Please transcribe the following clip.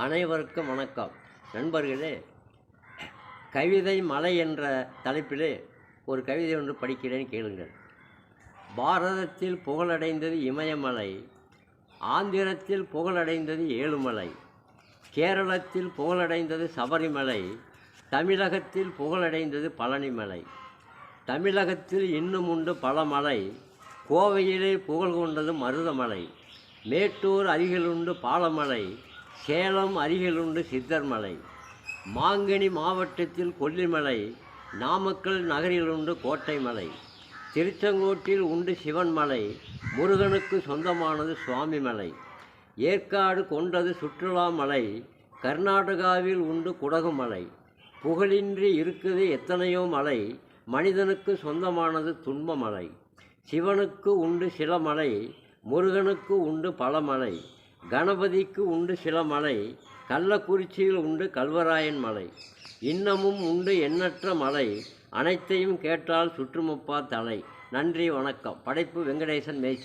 அனைவருக்கும் வணக்கம். நண்பர்களே, கவிதை மலை என்ற தலைப்பிலே ஒரு கவிதை ஒன்று படிக்கிறேன், கேளுங்கள். பாரதத்தில் புகழடைந்தது இமயமலை, ஆந்திரத்தில் புகழடைந்தது ஏழுமலை, கேரளத்தில் புகழடைந்தது சபரிமலை, தமிழகத்தில் புகழடைந்தது பழனிமலை. தமிழகத்தில் இன்னும் உண்டு பல மலை, கோவையிலே புகழ் கொண்டது மருதமலை, மேட்டூர் அருகிலுண்டு பாலமலை, சேலம் அருகிலுண்டு சித்தர்மலை, மாங்கனி மாவட்டத்தில் கொல்லிமலை, நாமக்கல் நகரிலுண்டு கோட்டைமலை, திருச்செங்கோட்டில் உண்டு சிவன்மலை, முருகனுக்கு சொந்தமானது சுவாமிமலை, ஏற்காடு கொண்டது சுற்றுலா மலை, கர்நாடகாவில் உண்டு குடகுமலை, புகழின்றி இருக்குது எத்தனையோ மலை, மனிதனுக்கு சொந்தமானது துன்பமலை, சிவனுக்கு உண்டு சில மலை, முருகனுக்கு உண்டு பல மலை, கணபதிக்கு உண்டு சில மலை, கள்ளக்குறிச்சியில் உண்டு கல்வராயன் மலை, இன்னமும் உண்டு எண்ணற்ற மலை, அனைத்தையும் கேட்டால் சுற்றுமுப்பா தலை. நன்றி, வணக்கம். படைப்பு வெங்கடேசன் மேய்ச்சி.